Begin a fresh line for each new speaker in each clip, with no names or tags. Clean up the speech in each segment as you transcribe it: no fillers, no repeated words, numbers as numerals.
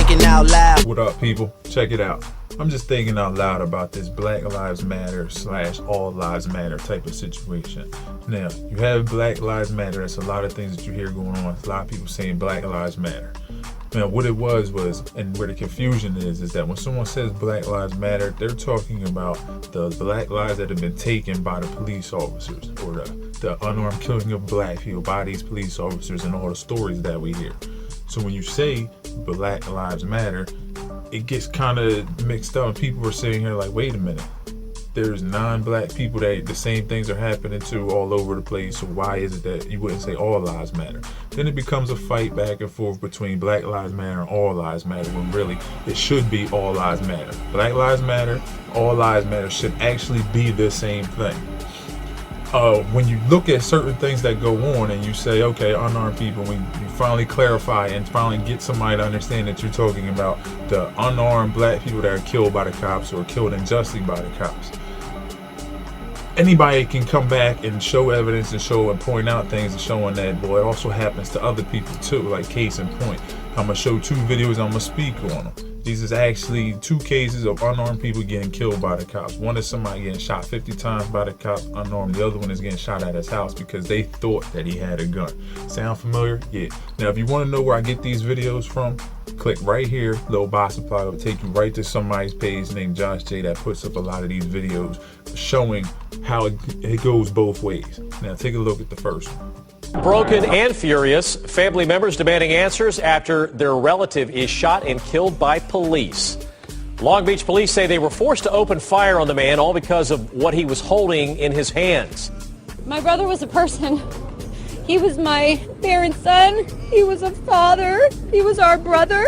thinking out loud.
What up, people? Check it out. I'm just thinking out loud about this Black Lives Matter / All Lives Matter type of situation. Now, you have Black Lives Matter. That's a lot of things that you hear going on. A lot of people saying Black Lives Matter. Now, what it was, and where the confusion is that when someone says Black Lives Matter, they're talking about the black lives that have been taken by the police officers, or the unarmed killing of black people by these police officers, and all the stories that we hear. So when you say Black Lives Matter, it gets kind of mixed up. People are sitting here like, wait a minute, there's non-black people that the same things are happening to all over the place, so why is it that you wouldn't say all lives matter? Then it becomes a fight back and forth between Black Lives Matter and All Lives Matter, when really it should be All Lives Matter. Black Lives Matter, All Lives Matter should actually be the same thing. When you look at certain things that go on and you say, okay, unarmed people, when you finally clarify and finally get somebody to understand that you're talking about the unarmed black people that are killed by the cops or killed unjustly by the cops. Anybody can come back and show evidence and show and point out things and showing that, boy, it also happens to other people too, like case in point. I'm going to show 2 videos, I'm going to speak on them. These is actually 2 cases of unarmed people getting killed by the cops. One is somebody getting shot 50 times by the cops, unarmed. The other one is getting shot at his house because they thought that he had a gun. Sound familiar? Yeah. Now, if you want to know where I get these videos from, click right here, little box supply. It'll take you right to somebody's page named Josh J that puts up a lot of these videos showing how it goes both ways. Now, take a look at the first one.
Broken and furious, family members demanding answers after their relative is shot and killed by police. Long Beach police say they were forced to open fire on the man, all because of what he was holding in his hands.
My brother was a person. He was my parents' son. He was a father. He was our brother.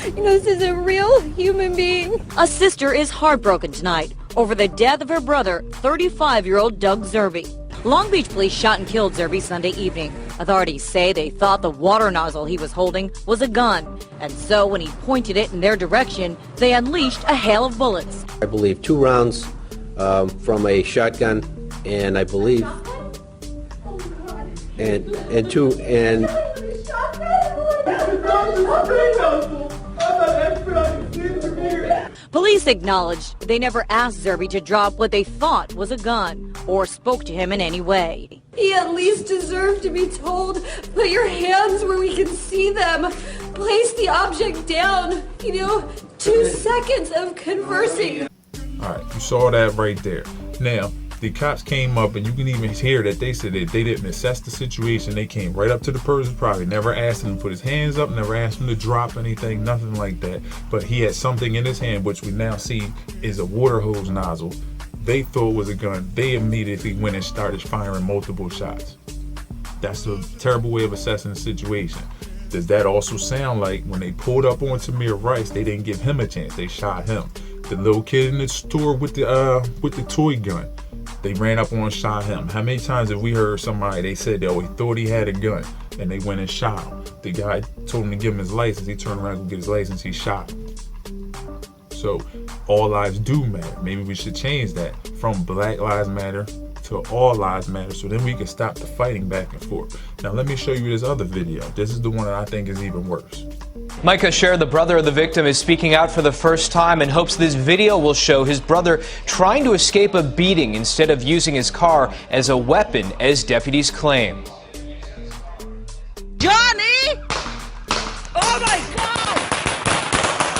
You know, this is a real human being.
A sister is heartbroken tonight over the death of her brother, 35-year-old Doug Zerbe. Long Beach police shot and killed Zerbe Sunday evening. Authorities say they thought the water nozzle he was holding was a gun. And so when he pointed it in their direction, they unleashed a hail of bullets.
I believe 2 rounds from a shotgun, and I believe, and 2, and
police acknowledged they never asked Zerbe to drop what they thought was a gun or spoke to him in any way.
He at least deserved to be told, put your hands where we can see them. Place the object down. You know, 2 seconds of conversing.
All right, you saw that right there. Now, the cops came up, and you can even hear that they said that they didn't assess the situation. They came right up to the person, probably never asked him to put his hands up, never asked him to drop anything, nothing like that. But he had something in his hand, which we now see is a water hose nozzle. They thought it was a gun. They immediately went and started firing multiple shots. That's a terrible way of assessing the situation. Does that also sound like when they pulled up on Tamir Rice, they didn't give him a chance, they shot him? The little kid in the store with the toy gun, they ran up on and shot him. How many times have we heard somebody, they said they thought he had a gun and they went and shot him? The guy told him to give him his license. He turned around and get his license, he shot him. So all lives do matter. Maybe we should change that from Black Lives Matter to All Lives Matter, so then we can stop the fighting back and forth. Now let me show you this other video. This is the one that I think is even worse.
Micah Sher, the brother of the victim, is speaking out for the first time and hopes this video will show his brother trying to escape a beating instead of using his car as a weapon, as deputies claim.
Johnny! Oh my God!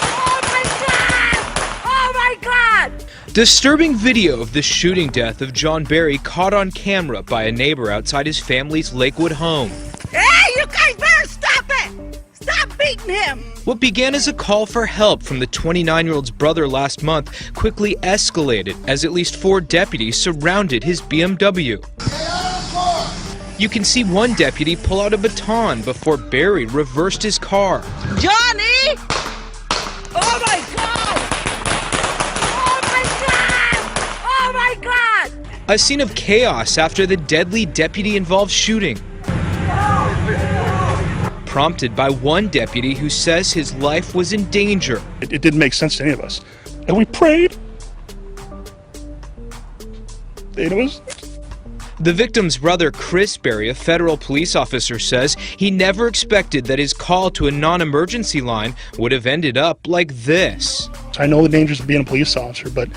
Oh my God! Oh my God!
Disturbing video of the shooting death of John Berry caught on camera by a neighbor outside his family's Lakewood home.
Hey, you guys better stop it! Stop beating him!
What began as a call for help from the 29-year-old's brother last month quickly escalated as at least 4 deputies surrounded his BMW. You can see one deputy pull out a baton before Berry reversed his car.
Johnny! Oh my God! Oh my God! Oh my God!
A scene of chaos after the deadly deputy-involved shooting. Prompted by one deputy who says his life was in danger.
It didn't make sense to any of us. And we prayed. And it was...
The victim's brother, Chris Berry, a federal police officer, says he never expected that his call to a non-emergency line would have ended up like this.
I know the dangers of being a police officer, but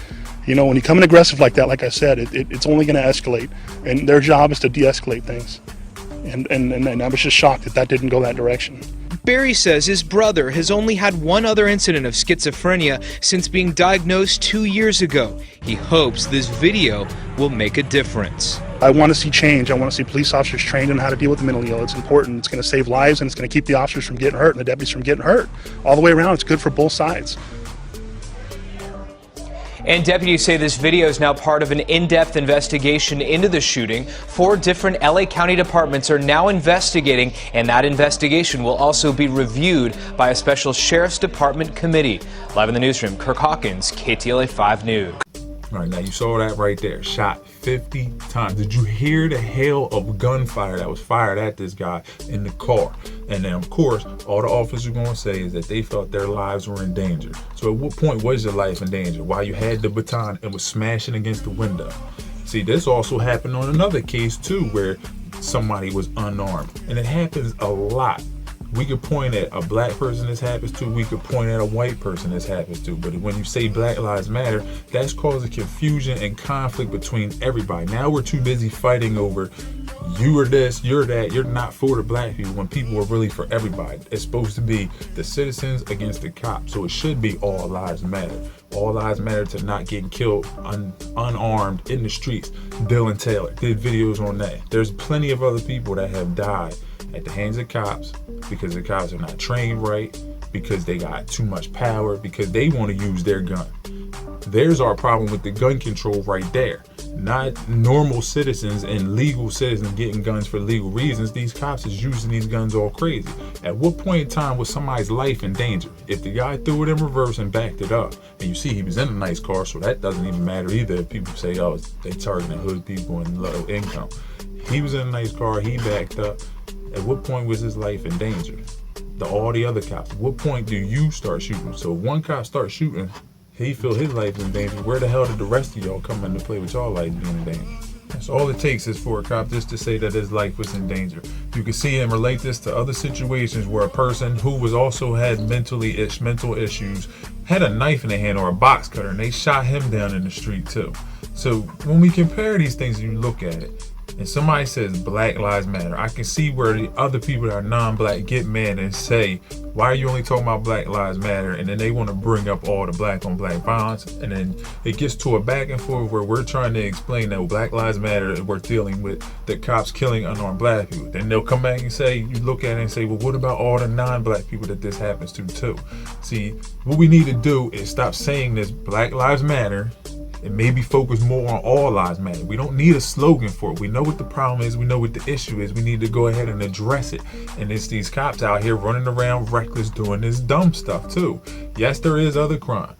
you know, when you come in aggressive like that, like I said, it's only going to escalate, and their job is to de-escalate things. And I was just shocked that didn't go that direction.
Barry says his brother has only had one other incident of schizophrenia since being diagnosed 2 years ago. He hopes this video will make a difference.
I want to see change. I want to see police officers trained on how to deal with the mentally ill. It's important. It's going to save lives, and it's going to keep the officers from getting hurt and the deputies from getting hurt. All the way around, it's good for both sides.
And deputies say this video is now part of an in-depth investigation into the shooting. 4 different LA County departments are now investigating, and that investigation will also be reviewed by a special Sheriff's Department committee. Live in the newsroom, Kirk Hawkins, KTLA 5 News.
All right, now you saw that right there. Shot 50 times. Did you hear the hail of gunfire that was fired at this guy in the car? And then, of course, all the officers are going to say is that they felt their lives were in danger. So at what point was your life in danger? While you had the baton and was smashing against the window? See, this also happened on another case, too, where somebody was unarmed. And it happens a lot. We could point at a black person this happens to, we could point at a white person this happens to, but when you say Black Lives Matter, that's causing confusion and conflict between everybody. Now we're too busy fighting over you are this, you're that, you're not for the black people, when people are really for everybody. It's supposed to be the citizens against the cops, so it should be all lives matter. All lives matter to not getting killed unarmed in the streets. Dylan Taylor did videos on that. There's plenty of other people that have died at the hands of cops because the cops are not trained right, because they got too much power, because they want to use their gun. There's our problem with the gun control right there. Not normal citizens and legal citizens getting guns for legal reasons. These cops is using these guns all crazy. At what point in time was somebody's life in danger? If the guy threw it in reverse and backed it up, and you see he was in a nice car, so that doesn't even matter either. If people say, oh, they targeting hood people and low income. He was in a nice car, he backed up. At what point was his life in danger? All the other cops. At what point do you start shooting? So if one cop starts shooting, he feel his life in danger. Where the hell did the rest of y'all come into play with y'all life being in danger? That's all it takes is for a cop just to say that his life was in danger. You can see and relate this to other situations where a person who was also had mental issues had a knife in their hand or a box cutter, and they shot him down in the street too. So when we compare these things and you look at it, and somebody says Black Lives Matter, I can see where the other people that are non-black get mad and say, why are you only talking about Black Lives Matter? And then they want to bring up all the black on black violence. And then it gets to a back and forth where we're trying to explain that Black Lives Matter, we're dealing with the cops killing unarmed black people. Then they'll come back and say, you look at it and say, well, what about all the non-black people that this happens to too? See, what we need to do is stop saying this Black Lives Matter and maybe focus more on all lives matter. We don't need a slogan for it. We know what the problem is. We know what the issue is. We need to go ahead and address it. And it's these cops out here running around reckless doing this dumb stuff too. Yes, there is other crime,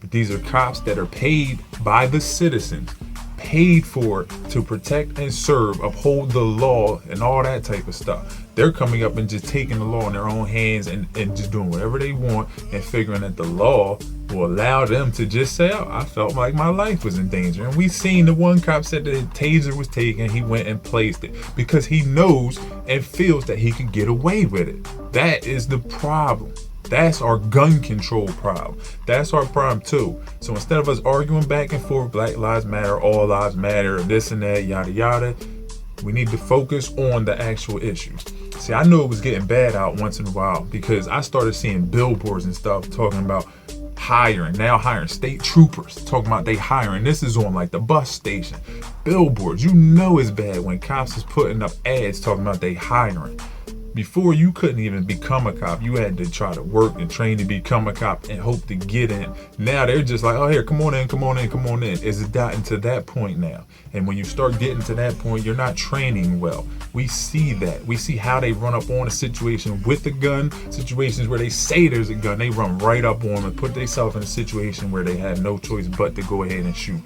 but these are cops that are paid by the citizens, paid for to protect and serve, uphold the law and all that type of stuff. They're coming up and just taking the law in their own hands and just doing whatever they want and figuring that the law will allow them to just say, oh, I felt like my life was in danger. And we seen the one cop said that his taser was taken, he went and placed it because he knows and feels that he could get away with it. That is the problem. That's our gun control problem. That's our problem too. So instead of us arguing back and forth, Black Lives Matter, all lives matter, this and that, yada yada, we need to focus on the actual issues. See, I knew it was getting bad out once in a while because I started seeing billboards and stuff talking about hiring state troopers, talking about they hiring. This is on like the bus station, billboards. You know it's bad when cops is putting up ads talking about they hiring. Before, you couldn't even become a cop. You had to try to work and train to become a cop and hope to get in. Now they're just like, oh, here, come on in, come on in, come on in. It's gotten to that point now. And when you start getting to that point, you're not training well. We see that. We see how they run up on a situation with a gun, situations where they say there's a gun. They run right up on them and put themselves in a situation where they have no choice but to go ahead and shoot.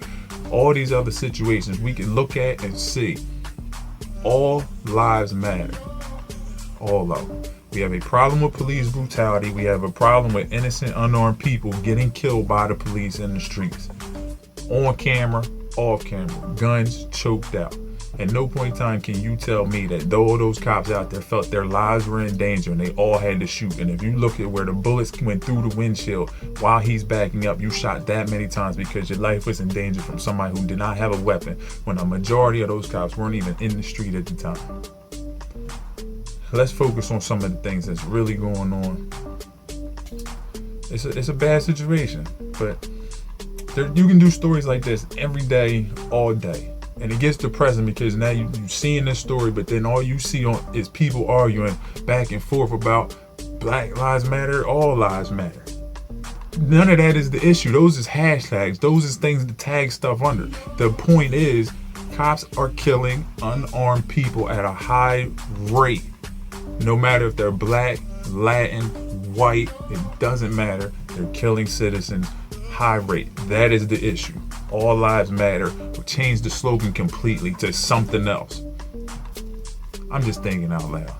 All these other situations we can look at and see. All lives matter. All of them. We have a problem with police brutality. We have a problem with innocent, unarmed people getting killed by the police in the streets. On camera, off camera, guns choked out. At no point in time can you tell me that all those cops out there felt their lives were in danger and they all had to shoot. And if you look at where the bullets went through the windshield while he's backing up, you shot that many times because your life was in danger from somebody who did not have a weapon, when a majority of those cops weren't even in the street at the time. Let's focus on some of the things that's really going on. It's a bad situation, but you can do stories like this every day, all day. And it gets depressing because now you're seeing this story, but then all you see is people arguing back and forth about Black Lives Matter, all lives matter. None of that is the issue. Those is hashtags. Those is things to tag stuff under. The point is, cops are killing unarmed people at a high rate. No matter if they're black, Latin, white, it doesn't matter. They're killing citizens. High rate. That is the issue. All lives matter. We'll change the slogan completely to something else. I'm just thinking out loud.